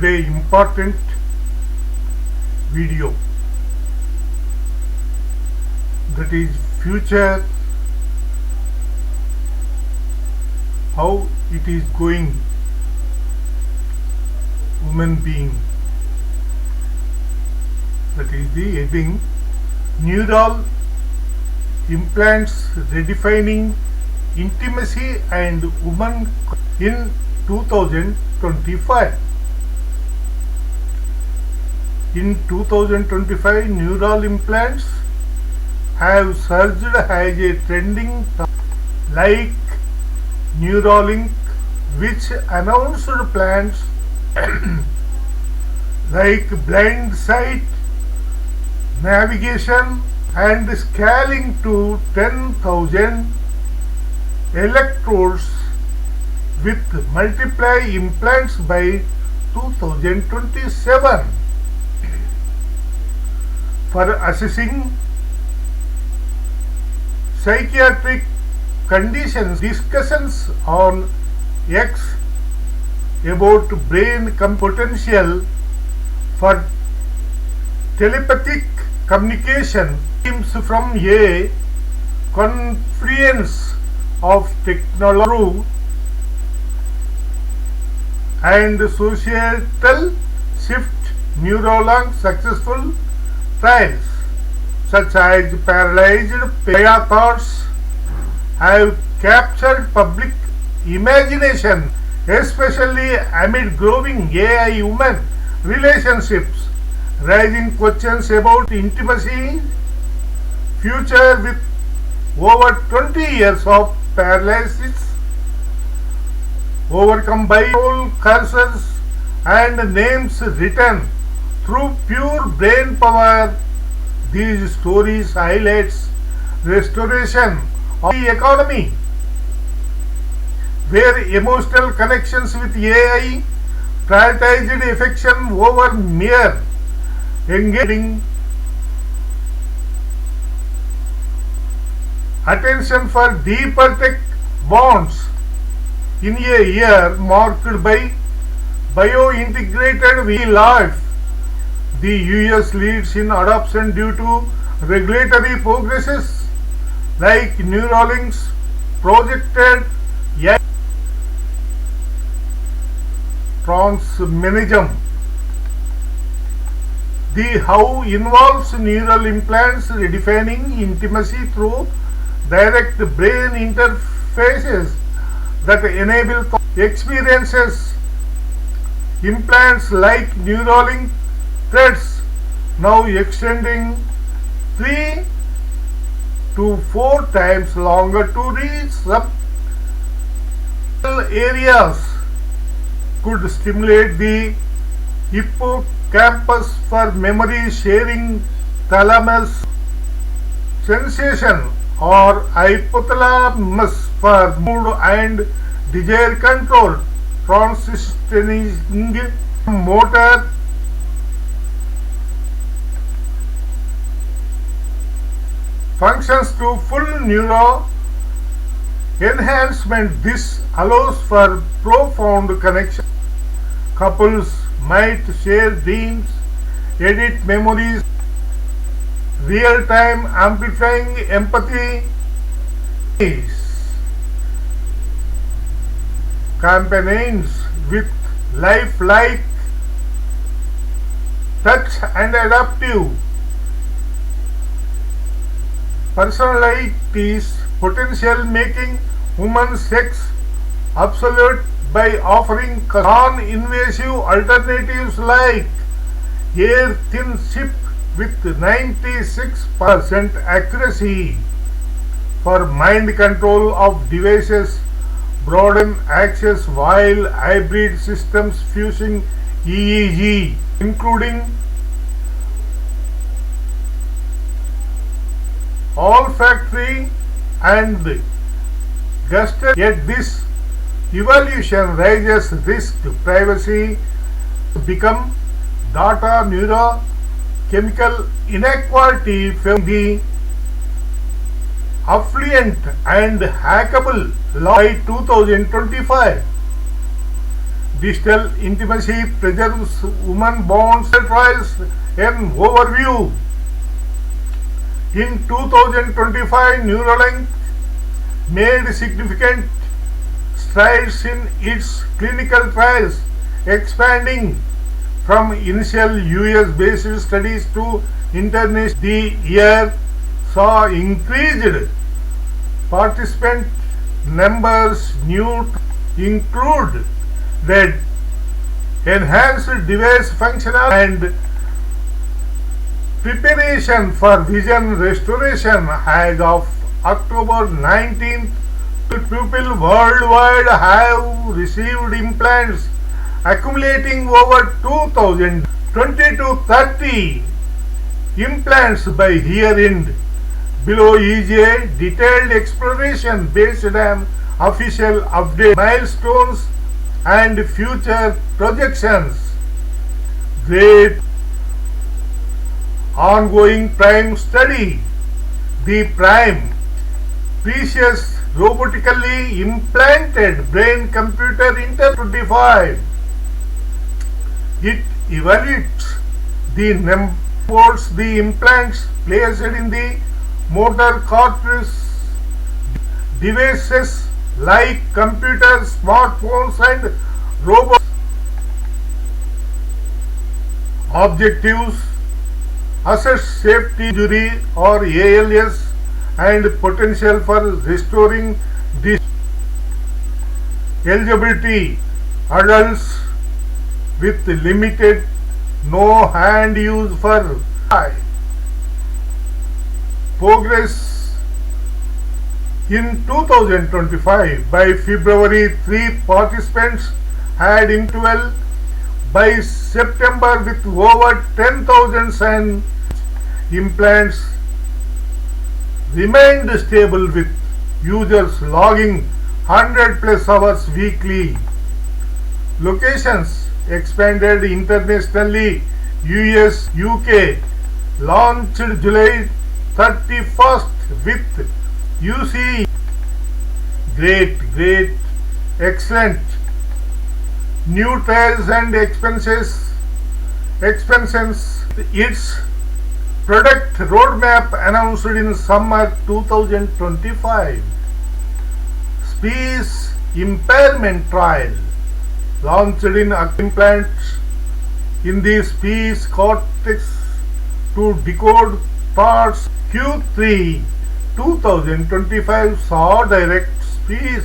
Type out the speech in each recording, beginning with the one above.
today important video, that is future, how it is going, human being. That is the heading, neural implants redefining intimacy and woman in 2025. In 2025, neural implants have surged as a trending topic, like Neuralink, which announced plans like Blindsight, navigation and scaling to 10,000 electrodes with multiply implants by 2027 for assessing psychiatric conditions. Discussions on X about brain potential for telepathic communication comes from a confluence of technology and societal shift. Neuralink successful trials such as paralyzed thoughts have captured public imagination, especially amid growing AI-human relationships, raising questions about intimacy. Future with over 20 years of paralysis overcome by all cursors and names written through pure brain power. These stories highlights restoration of the economy, where emotional connections with AI prioritized affection over mere engaging attention for deeper tech bonds. In a year marked by bio-integrated life, the US leads in adoption due to regulatory progresses like Neuralink's projected transhumanism. The how involves neural implants redefining intimacy through direct brain interfaces that enable experiences. Implants like Neuralink threads now extending 3 to 4 times longer to reach some areas, could stimulate the hippocampus for memory sharing, thalamus sensation, or hypothalamus for mood and desire control, transitioning motor functions to full neuro enhancement. This allows for profound connection. Couples might share dreams, edit memories, real-time amplifying empathy. Companions with lifelike touch and adaptive personalities, potential making human sex absolute by offering non-invasive alternatives like hair thin chip with 96% accuracy for mind control of devices, broaden access, while hybrid systems fusing EEG, including olfactory and gustatory. Yet this evolution raises risk. Privacy become data, neurochemical inequality from the affluent and hackable by 2025. Digital intimacy preserves human bonds. Trials an overview. In 2025, Neuralink made significant strides in its clinical trials, expanding from initial US-based studies to international. The year saw increased participant numbers. New include that enhanced device functional and preparation for vision restoration. As of October 19th, people worldwide have received implants, accumulating over 2000, 20 to 30 implants by year end. Below is a detailed exploration based on official update, milestones and future projections. Great ongoing prime study. The prime precious robotically implanted brain computer interpretive. It evaluates the numbers the implants placed in the motor cortex. Devices like computers, smartphones and robots. Objectives: assess safety, injury or ALS and potential for restoring this. Eligibility: adults with limited no hand use for eye. Progress: in 2025, by February 3 participants had in 12. By September, with over 10,000 implants remained stable, with users logging 100 plus hours weekly. Locations expanded internationally. US, UK launched July 31st with UC. Great, excellent. New trials and expenses. Its product roadmap announced in summer 2025. Speech impairment trial launched in implants in the speech cortex to decode thoughts. Q3 2025 saw direct speech.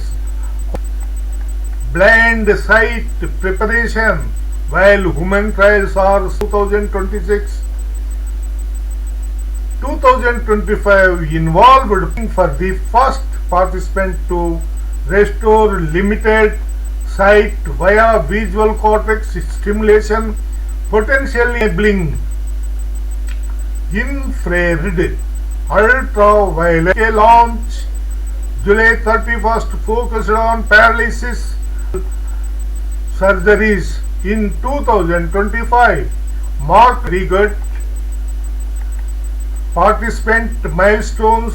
Blindsight preparation, while human trials are 2026. 2025 involved for the first participant to restore limited sight via visual cortex stimulation, potentially enabling infrared ultraviolet. A launch July 31st focused on paralysis surgeries in 2025. Mark Regut participant milestones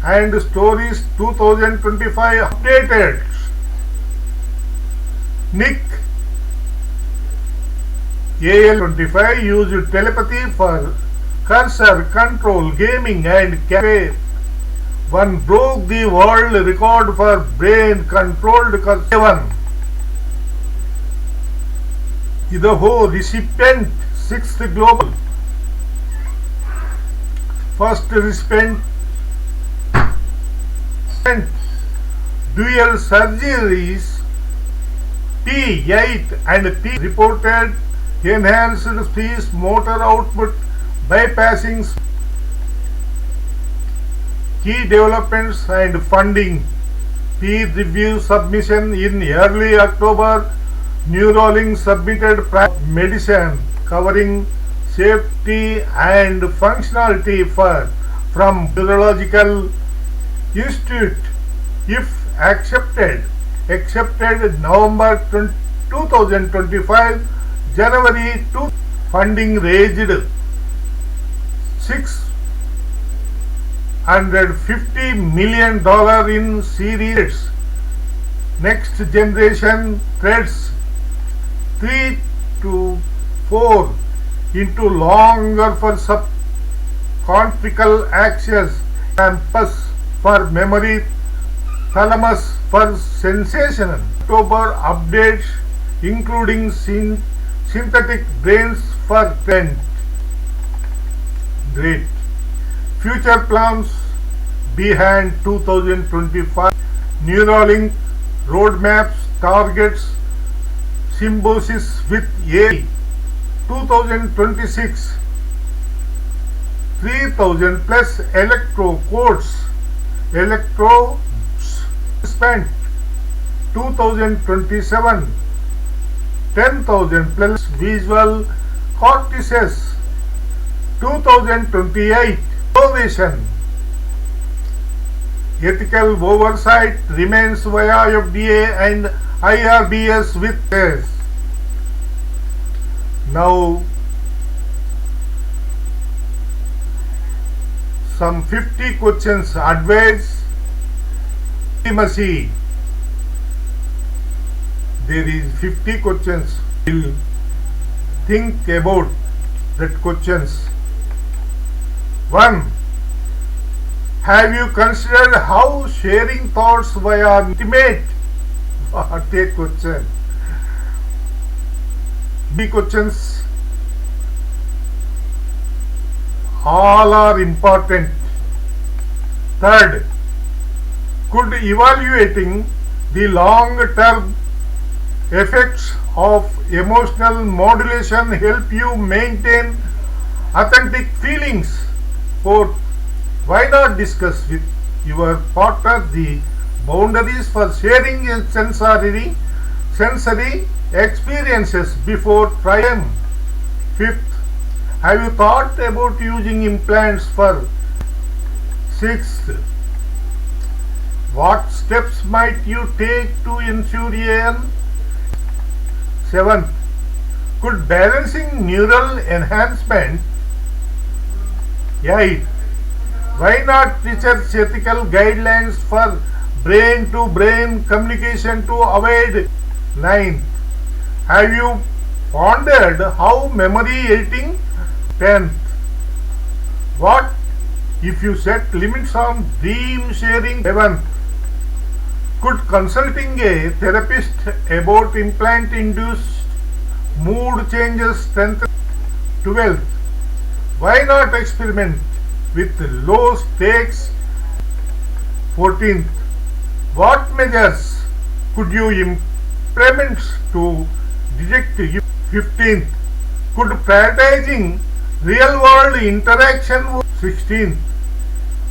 and stories 2025 updated. Nick AL25 used telepathy for cursor control, gaming and cafe. One broke the world record for brain controlled cursor. Idaho recipient 6th global. First recipient dual surgeries P8 and P reported enhanced speech motor output bypassing. Key developments and funding. Peer review submission in early October. Neuralink submitted medicine covering safety and functionality from Neurological Institute. If accepted November 2025. January 2. Funding raised $650 million in series. Next generation threats 3 to 4 into longer for subcortical axis, campus for memory, thalamus for sensation. October updates including synthetic brains for trend. Great. Future plans behind 2025. Neuralink roadmaps targets symbiosis with AI. 2026 3,000 plus electrodes spent. 2027 10,000 plus visual cortices. 2028 innovation. Ethical oversight remains via FDA and IRBS with this. Now some 50 questions. Advice intimacy. There is 50 questions. We'll think about that questions. 1. Have you considered how sharing thoughts via intimate? What a question. B questions. All are important. 3rd, could evaluating the long-term effects of emotional modulation help you maintain authentic feelings? 4th, why not discuss with your partner the boundaries for sharing sensory experiences before trying? 5th, have you thought about using implants for? 6th, what steps might you take to ensure an? 7th, could balancing neural enhancement? 8th, why not research ethical guidelines for brain-to-brain communication to avoid? 9th, have you pondered how memory editing? 10th, what if you set limits on dream sharing? 11th, could consulting a therapist about implant-induced mood changes strengthen? 12th, why not experiment with low stakes? 14th, what measures could you implement to detect? 15th, could prioritizing real world interaction? 16th,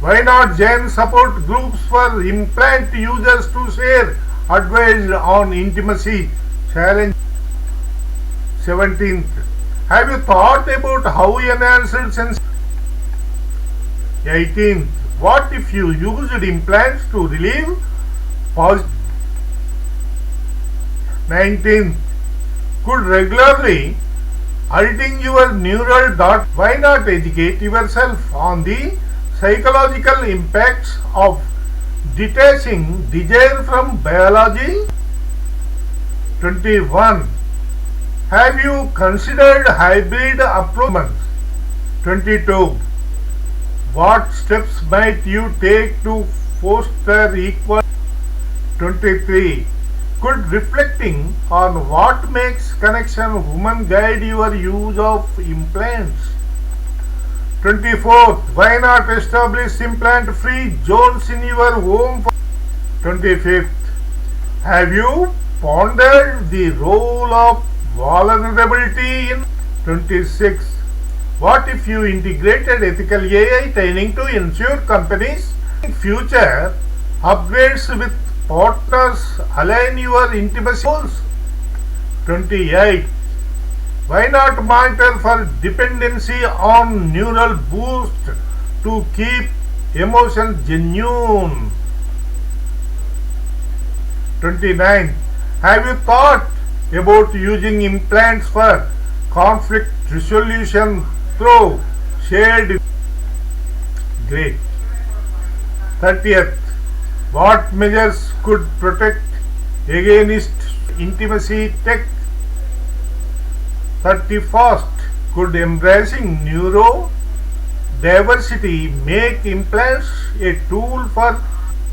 why not join support groups for implant users to share advice on intimacy challenge? 17th, have you thought about how enhanced sense? 18th, what if you used implants to relieve positive? 19th, could regularly editing your neural dot? Why not educate yourself on the psychological impacts of detaching desire from biology? 21, have you considered hybrid approach? 22, what steps might you take to foster equal? 23, could reflecting on what makes connection woman guide your use of implants? 24th, why not establish implant free zones in your home? 25th, have you pondered the role of vulnerability in? 26th, what if you integrated ethical AI training to ensure companies in future upgrades with partners align your intimacy goals? 28, why not monitor for dependency on neural boost to keep emotion genuine? 29, have you thought about using implants for conflict resolution through shared? Great. 30th, what measures could protect against intimacy tech? 31st, could embracing neurodiversity make implants a tool for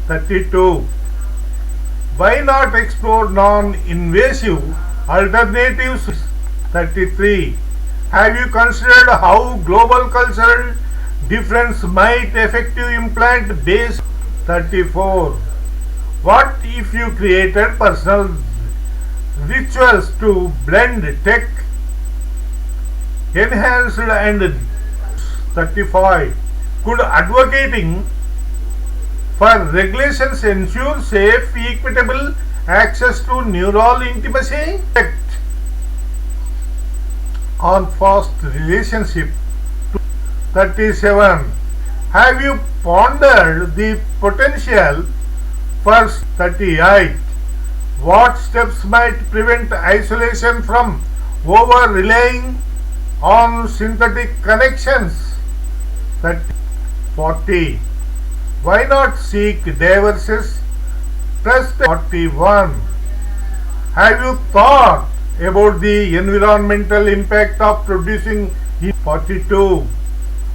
32? Why not explore non-invasive alternatives? 33. Have you considered how global cultural difference might affect implant based? 34. What if you created personal rituals to blend tech enhanced and 35. Could advocating for regulations ensure safe, equitable access to neural intimacy? On fast relationship. 37. Have you pondered the potential for 38? What steps might prevent isolation from over relying on synthetic connections? 40. Why not seek diverse perspectives? 41. Have you thought about the environmental impact of producing? 42.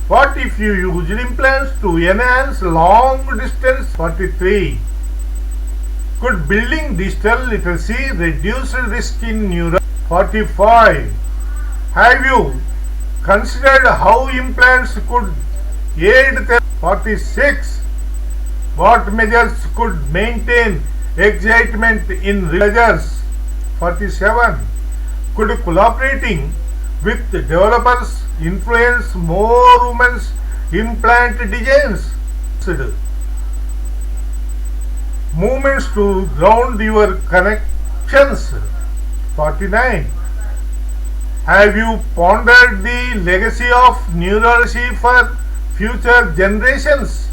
What if you use implants to enhance long distance? 43. Could building digital literacy reduce risk in neural? 45. Have you considered how implants could aid therapy? 46. What measures could maintain excitement in pleasures? 47. Could collaborating with developers influence more women's implant designs? Movements to ground your connections. 49. Have you pondered the legacy of neurology for future generations?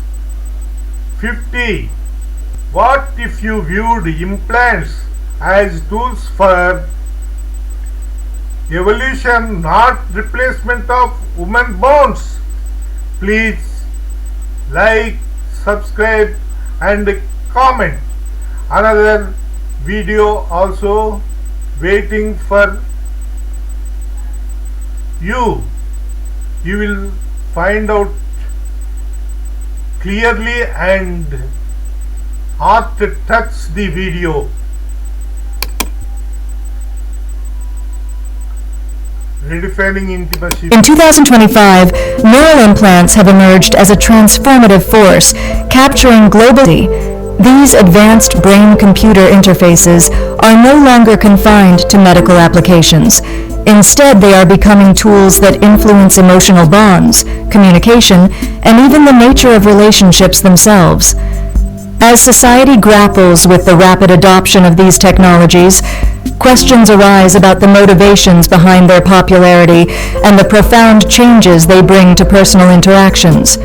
50. What if you viewed implants as tools for evolution, not replacement of human bonds? Please like, subscribe and comment. Another video also waiting for you. You will find out clearly and heart touch the video. Redefining intimacy. In 2025, neural implants have emerged as a transformative force, capturing globally. These advanced brain-computer interfaces are no longer confined to medical applications. Instead, they are becoming tools that influence emotional bonds, communication, and even the nature of relationships themselves. As society grapples with the rapid adoption of these technologies, questions arise about the motivations behind their popularity and the profound changes they bring to personal interactions.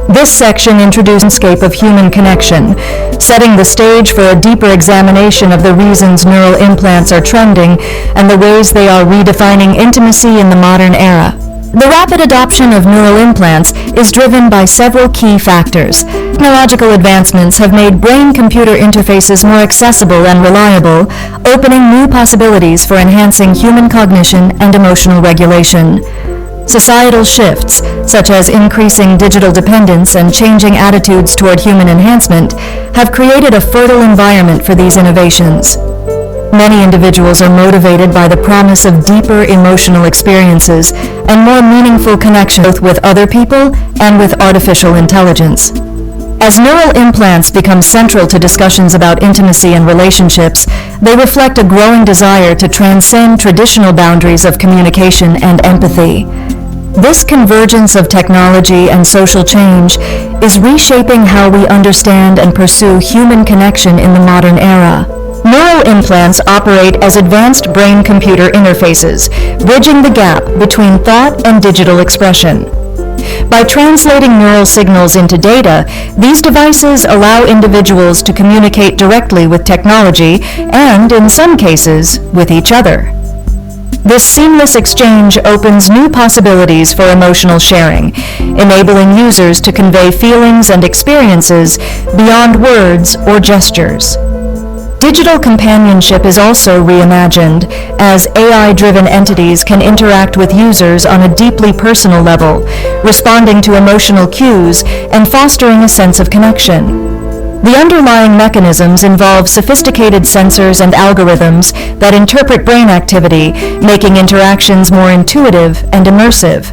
This section introduces the landscape of human connection, setting the stage for a deeper examination of the reasons neural implants are trending and the ways they are redefining intimacy in the modern era. The rapid adoption of neural implants is driven by several key factors. Technological advancements have made brain-computer interfaces more accessible and reliable, opening new possibilities for enhancing human cognition and emotional regulation. Societal shifts, such as increasing digital dependence and changing attitudes toward human enhancement, have created a fertile environment for these innovations. Many individuals are motivated by the promise of deeper emotional experiences and more meaningful connection both with other people and with artificial intelligence. As neural implants become central to discussions about intimacy and relationships, they reflect a growing desire to transcend traditional boundaries of communication and empathy. This convergence of technology and social change is reshaping how we understand and pursue human connection in the modern era. Neural implants operate as advanced brain-computer interfaces, bridging the gap between thought and digital expression. By translating neural signals into data, these devices allow individuals to communicate directly with technology and, in some cases, with each other. This seamless exchange opens new possibilities for emotional sharing, enabling users to convey feelings and experiences beyond words or gestures. Digital companionship is also reimagined, as AI-driven entities can interact with users on a deeply personal level, responding to emotional cues and fostering a sense of connection. The underlying mechanisms involve sophisticated sensors and algorithms that interpret brain activity, making interactions more intuitive and immersive.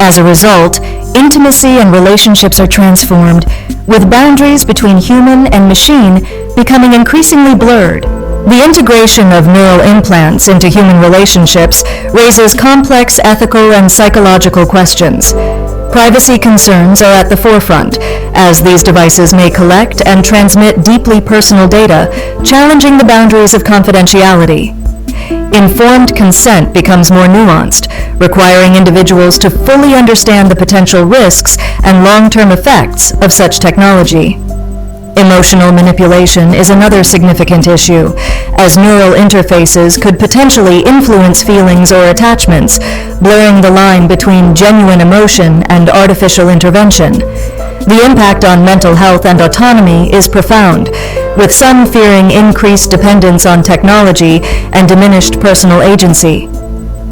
As a result, intimacy and relationships are transformed, with boundaries between human and machine becoming increasingly blurred. The integration of neural implants into human relationships raises complex ethical and psychological questions. Privacy concerns are at the forefront, as these devices may collect and transmit deeply personal data, challenging the boundaries of confidentiality. Informed consent becomes more nuanced, requiring individuals to fully understand the potential risks and long-term effects of such technology. Emotional manipulation is another significant issue, as neural interfaces could potentially influence feelings or attachments, blurring the line between genuine emotion and artificial intervention. The impact on mental health and autonomy is profound, with some fearing increased dependence on technology and diminished personal agency.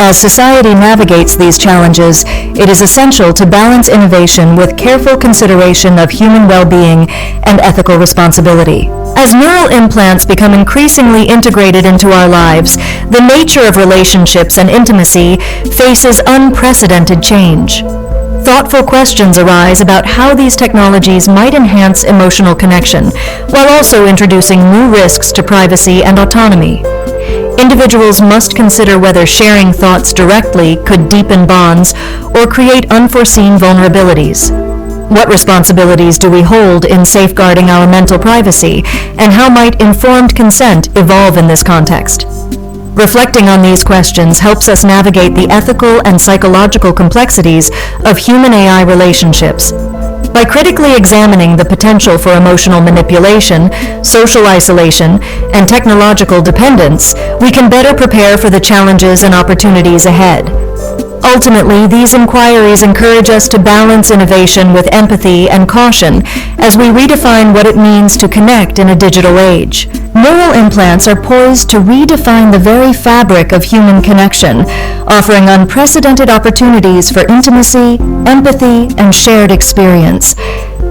As society navigates these challenges, it is essential to balance innovation with careful consideration of human well-being and ethical responsibility. As neural implants become increasingly integrated into our lives, the nature of relationships and intimacy faces unprecedented change. Thoughtful questions arise about how these technologies might enhance emotional connection, while also introducing new risks to privacy and autonomy. Individuals must consider whether sharing thoughts directly could deepen bonds or create unforeseen vulnerabilities. What responsibilities do we hold in safeguarding our mental privacy, and how might informed consent evolve in this context? Reflecting on these questions helps us navigate the ethical and psychological complexities of human-AI relationships. By critically examining the potential for emotional manipulation, social isolation, and technological dependence, we can better prepare for the challenges and opportunities ahead. Ultimately, these inquiries encourage us to balance innovation with empathy and caution as we redefine what it means to connect in a digital age. Neural implants are poised to redefine the very fabric of human connection, offering unprecedented opportunities for intimacy, empathy, and shared experience.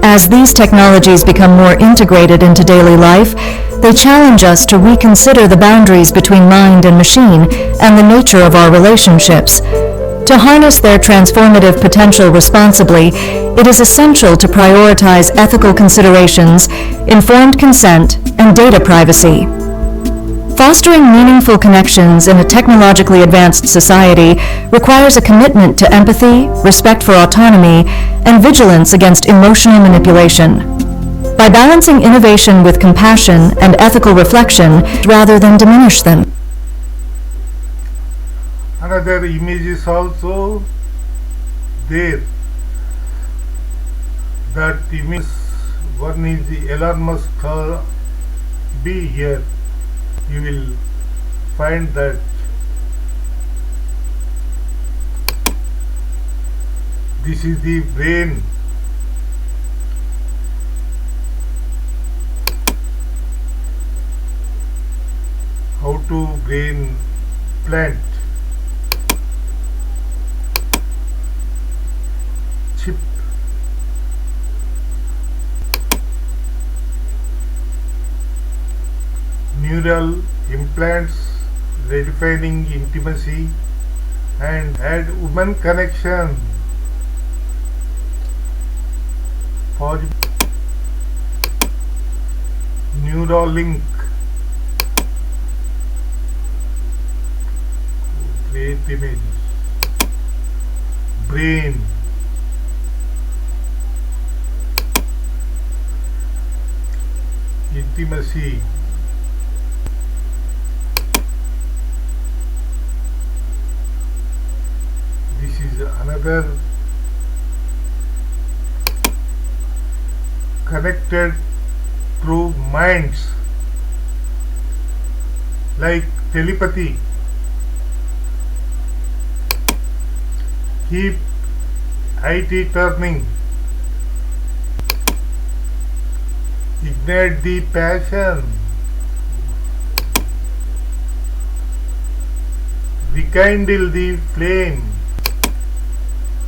As these technologies become more integrated into daily life, they challenge us to reconsider the boundaries between mind and machine and the nature of our relationships. To harness their transformative potential responsibly, it is essential to prioritize ethical considerations, informed consent, and data privacy. Fostering meaningful connections in a technologically advanced society requires a commitment to empathy, respect for autonomy, and vigilance against emotional manipulation. By balancing innovation with compassion and ethical reflection rather than diminish them. Another image is also there. That image, one is the Elon Musk be here. You will find that this is the brain. How to brain plant chip. Neural implants, redefining intimacy and add human connection. Neuralink, great image. Brain, intimacy. This is another connected through minds, like telepathy. Keep IT turning. Ignite the passion. rekindle the flame.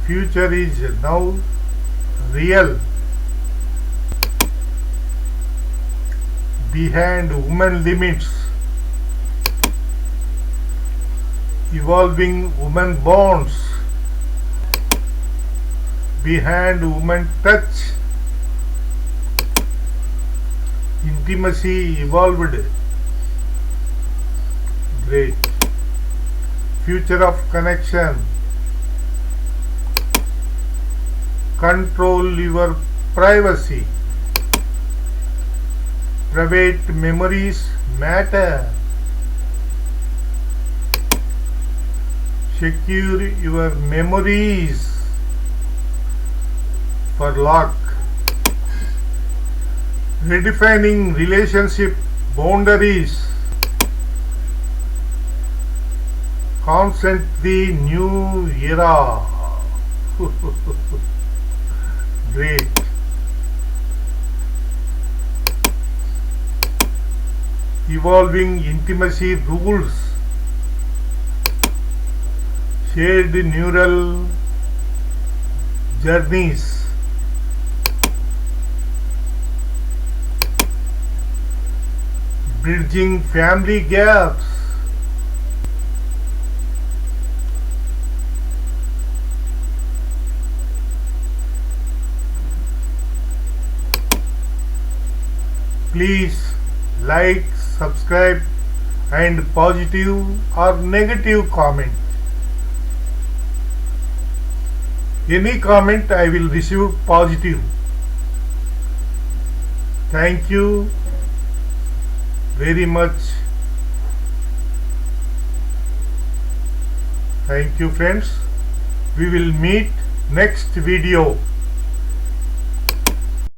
Future is now real. Behind human limits, evolving human bonds. Behind human touch, intimacy evolved. Great. Future of connection. Control your privacy. Private memories matter. Secure your memories for lock. Redefining relationship boundaries. Consent the new era. Great. Evolving intimacy rules. Shared neural journeys. Bridging family gaps. Please like, subscribe, and positive or negative comment. Any comment I will receive positive. Thank you very much. Thank you friends. We will meet next video.